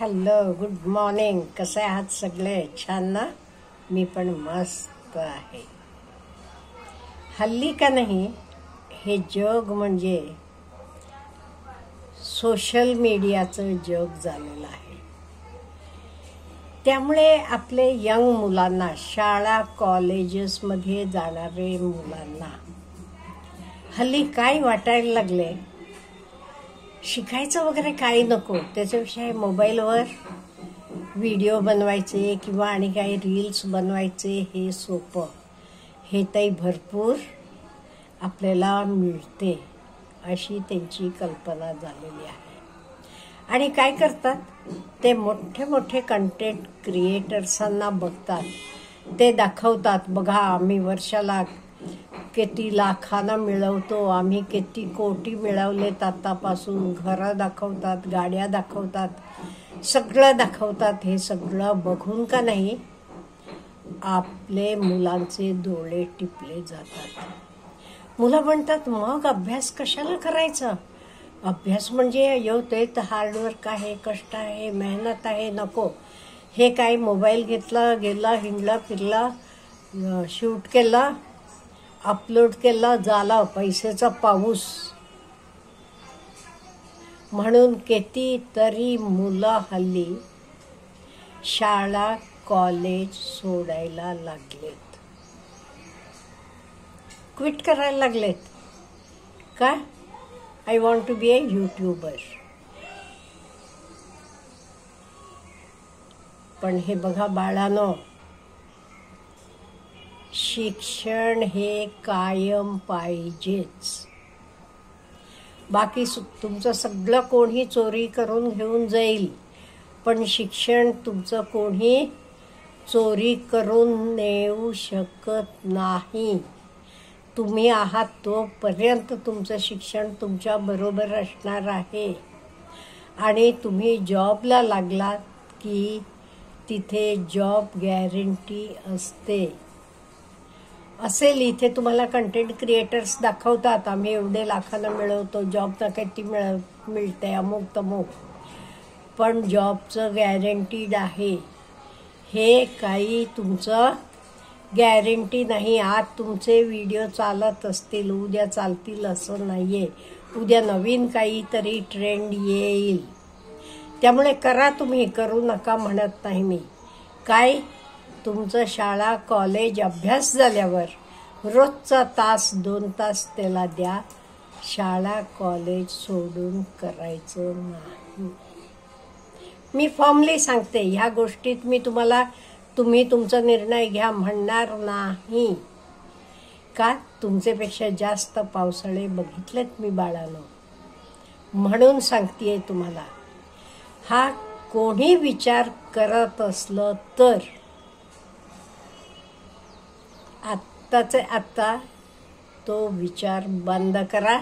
Hello, good morning. कसे आहात सगळे? छान ना? मी पण मस्त आहे. हल्ली का नाही हे जग म्हणजे सोशल मीडियाचं जग झालेलं आहे. त्यामुळे आपले यंग मुलांना, शाळा कॉलेजेसमध्ये जाणारे मुलांना हल्ली काय वाटायला लागले, शिकायचं वगैरे काही नको, त्याच्याविषयी मोबाईलवर व्हिडिओ बनवायचे किंवा आणि काही रील्स बनवायचे हे सोपं. हे ताई भरपूर आपल्याला मिळते अशी त्यांची कल्पना झालेली आहे. आणि काय करतात, ते मोठे मोठे कंटेंट क्रिएटर्सांना बघतात, ते दाखवतात, बघा आम्ही वर्षाला किती लाखानं मिळवतो, आम्ही किती कोटी मिळवलेत आतापासून. घरं दाखवतात, गाड्या दाखवतात, सगळं दाखवतात. हे सगळं बघून का नाही आपले मुलांचे डोळे टिपले जातात. मुलं म्हणतात, मग अभ्यास कशाला करायचा? अभ्यास म्हणजे ते तर हार्डवर्क आहे, कष्ट आहे, मेहनत आहे, नको. हे काय मोबाईल घेतला, गेला, हिंडला, फिरला, शूट केला, अपलोड केला, झाला पैशाचा पाऊस. म्हणून कितीतरी मुलं हल्ली शाळा कॉलेज सोडायला लागलेत, क्विट करायला लागलेत. का? I want to be a YouTuber. पण हे बघा बाळांनो, शिक्षण हे कायम पाहिजेच. बाकी तुमचं सगळं कोणी चोरी करून घेऊन जाईल, पण शिक्षण तुमचं कोणी चोरी करून नेऊ शकत नाही. तुम्ही आहात तोपर्यंत तुमचं शिक्षण तुमच्या बरोबर असणार आहे. आणि तुम्ही जॉबला लागलात की तिथे जॉब गॅरंटी असते. असेल इथे तुम्हाला कंटेंट क्रिएटर्स दाखवतात, आम्ही एवढे लाखांना मिळवतो, जॉबला किती मिळते, अमुक तमुक. पण जॉबचं गॅरंटीड आहे हे काही तुमचं गॅरंटी नाही. आज तुमचे व्हिडिओ चालत असतील, उद्या चालतील असं नाहीये. उद्या नवीन काहीतरी ट्रेंड येईल. त्यामुळे करा, तुम्ही करू नका म्हणत नाही मी. काय तुमचं शाळा कॉलेज अभ्यास झाल्यावर रोजचा तास 2 तास त्याला द्या. शाळा कॉलेज सोडून करायचं नाही. मी फॉर्मली सांगते, ह्या गोष्टीत मी तुम्ही तुमचा निर्णय घ्या म्हणणार नाही. का? तुमच्यापेक्षा जास्त पावसाळे बघितलेत मी बाळांनो, म्हणून सांगतेय तुम्हाला. हा कोणी विचार करत असलं तर आत्ताचे आत्ता तो विचार बंद करा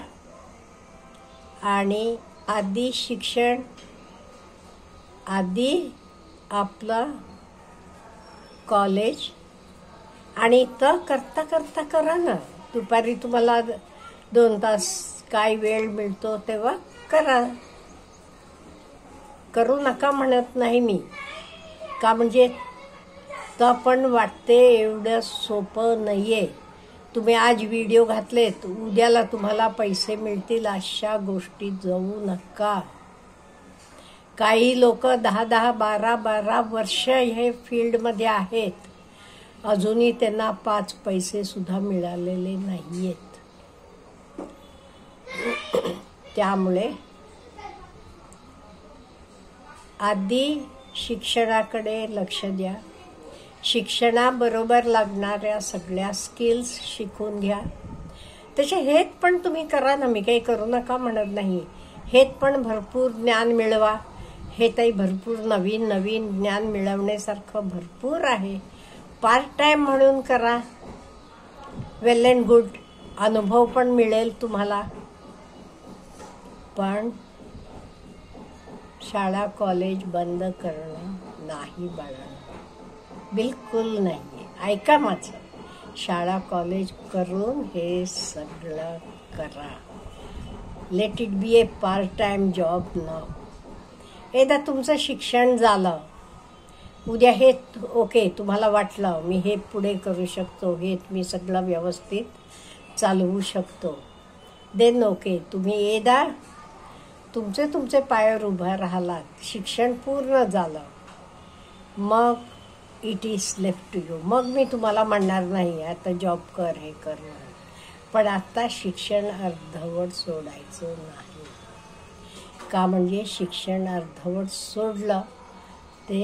आणि आधी शिक्षण, आधी आपलं कॉलेज, आणि तर करता करता करा ना. दुपारी तुम्हाला 2 तास काय वेळ मिळतो तेव्हा करा. करू नका म्हणत नाही मी. का? म्हणजे तर पण वाटते एवढं सोपं नाहीये. तुम्ही आज व्हिडिओ घातलेत, उद्याला तुम्हाला पैसे मिळतील अशा गोष्टीत जाऊ नका. काही लोक 10-10, 12-12 वर्ष हे फील्डमध्ये आहेत, अजूनही त्यांना 5 पैसे सुद्धा मिळालेले नाहीयेत. त्यामुळे आधी शिक्षणाकडे लक्ष द्या. शिक्षणाबरोबर लागणाऱ्या सगळ्या स्किल्स शिकून घ्या. त्याचे हेत पण तुम्ही करा ना, मी काही करू नका म्हणत नाही. हेत पण भरपूर ज्ञान मिळवा. हे ताई भरपूर नवीन नवीन ज्ञान मिळवण्यासारखं भरपूर आहे. पार्ट टाइम म्हणून करा, वेल अँड गुड, अनुभव पण मिळेल तुम्हाला. पण शाळा कॉलेज बंद करणं नाही बाळांनो, बिलकुल नाही. ऐका माझं, शाळा कॉलेज करून हे सगळं करा. Let it be a part time job नाव. एकदा तुमचं शिक्षण झालं, उद्या हे ओके तुम्हाला वाटलं मी हे पुढे करू शकतो, हे मी सगळं व्यवस्थित चालवू शकतो, देन ओके तुम्ही एकदा तुमचे पायावर उभा राहिलात, शिक्षण पूर्ण झालं, मग it is left to you. मग मी तुम्हाला म्हणणार नाही आता जॉब कर, हे कर म्हणून. पण आता शिक्षण अर्धवट सोडायचं नाही. का म्हणजे शिक्षण अर्धवट सोडलं ते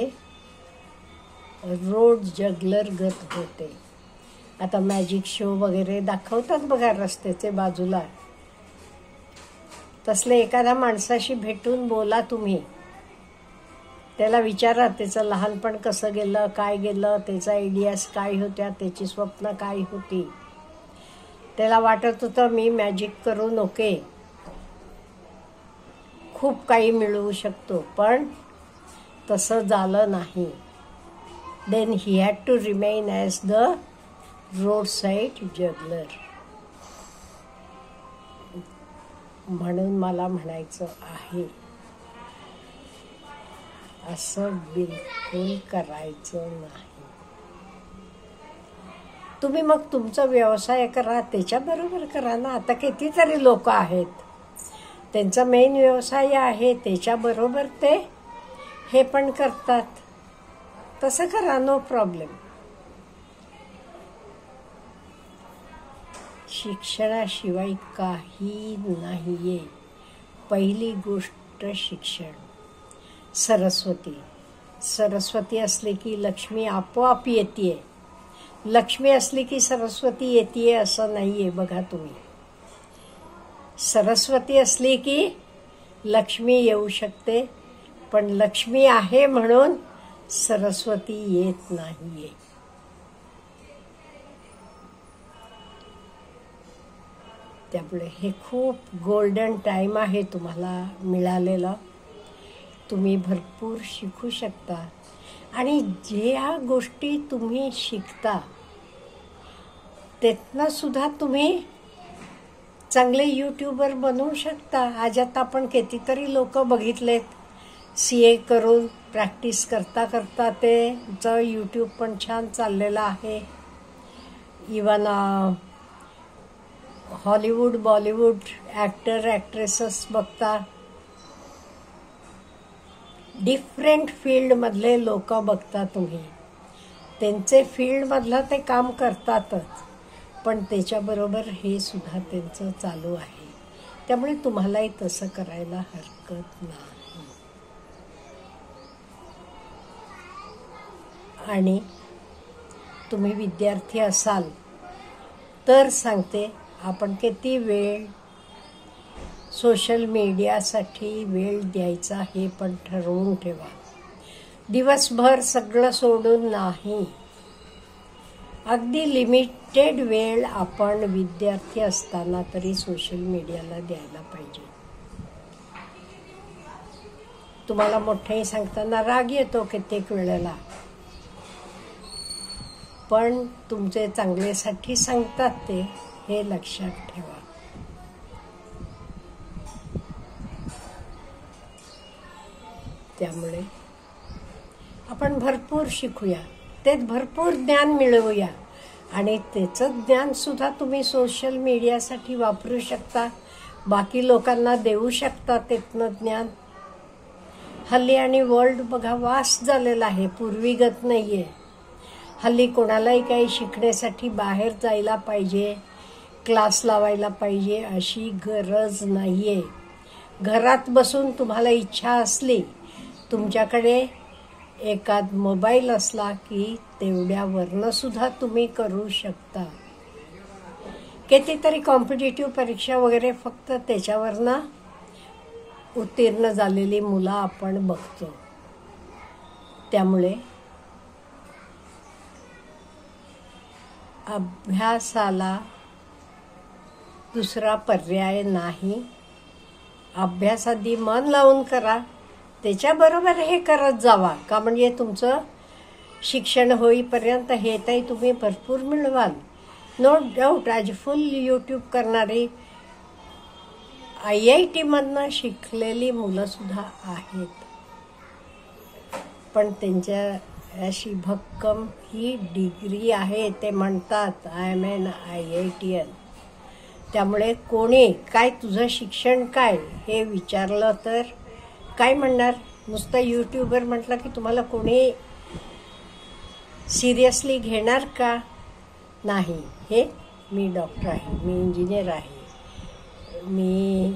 रोड जगलरगत होते. आता मॅजिक शो वगैरे दाखवतात बघा रस्त्याचे बाजूला, तसले एखाद्या माणसाशी भेटून बोला तुम्ही, त्याला विचारा त्याचं लहानपण कसं गेलं, काय गेलं, त्याचा आयडियाज काय होत्या, त्याची स्वप्न काय होती. त्याला वाटत होतं मी मॅजिक करून ओके खूप काही मिळवू शकतो, पण तसं झालं नाही. Then he had to remain as the road side juggler. म्हणून मला म्हणायचं आहे असं बिलकुल करायचं नाही. तुम्ही मग तुमचा व्यवसाय करा, त्याच्याबरोबर करा ना. आता कितीतरी लोक आहेत त्यांचा मेन व्यवसाय आहे, त्याच्याबरोबर ते हे पण करतात, तसं करा, नो प्रॉब्लेम. शिक्षणाशिवाय काही नाहीये. पहिली गोष्ट शिक्षण. सरस्वती असली की लक्ष्मी आपोआप येते. लक्ष्मी असली की सरस्वती येते असं नाहीये. बघा तुम्ही, सरस्वती असली की लक्ष्मी येऊ शकते, पण लक्ष्मी आहे म्हणून सरस्वती येत नाहीये. त्यामुळे हे खूप गोल्डन टाइम आहे तुम्हाला मिळालेला. तुम्ही भरपूर शिकू शकता आणि ज्या गोष्टी तुम्ही शिकता त्यातनं सुद्धा तुम्ही चांगले यूट्यूबर बनवू शकता. आज आता आपण कितीतरी लोक बघितलेत CA करून प्रॅक्टिस करता करता त्यांचं यूट्यूब पण छान चाललेलं आहे. Even Hollywood Bollywood actor actresses बघता, डिफरंट फील्डमधले लोक बघता तुम्ही, त्यांचे फील्डमधलं ते काम करतातच, पण त्याच्याबरोबर हे सुद्धा त्यांचं चालू आहे. त्यामुळे तुम्हालाही तसं करायला हरकत नाही. आणि तुम्ही विद्यार्थी असाल तर सांगते, आपण किती वेळ सोशल मीडियासाठी वेळ द्यायचा हे पण ठरवून ठेवा. दिवसभर सगळं सोडून नाही, अगदी लिमिटेड वेळ आपण विद्यार्थी असताना तरी सोशल मीडियाला द्यायला पाहिजे. तुम्हाला मोठेही सांगताना राग येतो कित्येक वेळेला, पण तुमचे चांगल्यासाठी सांगतात ते, हे लक्षात ठेवा. त्यामुळे आपण भरपूर शिकूया, त्यात भरपूर ज्ञान मिळवूया आणि त्याचं ज्ञान सुद्धा तुम्ही सोशल मीडियासाठी वापरू शकता, बाकी लोकांना देऊ शकता त्यातनं ज्ञान. हल्ली आणि वर्ल्ड बघा वास्ट झालेला आहे, पूर्वीगत नाहीये. हल्ली कोणालाही काही शिकण्यासाठी बाहेर जायला पाहिजे, क्लास लावायला पाहिजे अशी गरज नाहीये. घरात बसून तुम्हाला इच्छा असली, तुमच्याकडे एखाद मोबाईल असला की तेवढ्यावरनं सुद्धा तुम्ही करू शकता. कितीतरी कॉम्पिटिटिव्ह परीक्षा वगैरे फक्त त्याच्यावरनं उत्तीर्ण झालेली मुलं आपण बघतो. त्यामुळे अभ्यासाला दुसरा पर्याय नाही. अभ्यासाआधी मन लावून करा, त्याच्याबरोबर हे करत जावा. का म्हणजे तुमचं शिक्षण होईपर्यंत हे ताई तुम्ही भरपूर मिळवाल. नो डाऊट आज फुल यूट्यूब करणारी IIT मधनं शिकलेली मुलंसुद्धा आहेत. पण त्यांच्या अशी भक्कम ही डिग्री आहे. ते म्हणतात आय एम एन IITian. त्यामुळे कोणी काय तुझं शिक्षण काय हे विचारलं तर काय म्हणणार? नुसतं यूट्यूबर म्हटलं की तुम्हाला कोणी सिरियसली घेणार का? नाही. हे मी डॉक्टर आहे, मी इंजिनियर आहे, मी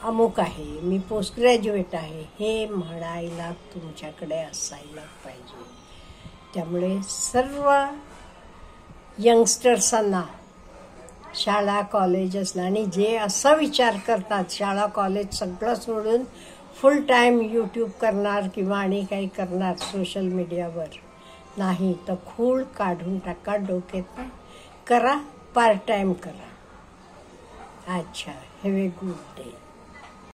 अमुक आहे, मी पोस्ट ग्रॅज्युएट आहे, हे म्हणायला तुमच्याकडे असायला पाहिजे. त्यामुळे सर्व यंगस्टर्सांना शाळा कॉलेजेसला आणि जे असा विचार करतात शाळा कॉलेज सगळं सोडून फुल टाईम यूट्यूब करणार किंवा आणि काही करणार सोशल मीडियावर, नाही तर खूळ काढून टाका डोक्यात. करा, पार्ट टाईम करा. अच्छा, हॅव ए गुड डे.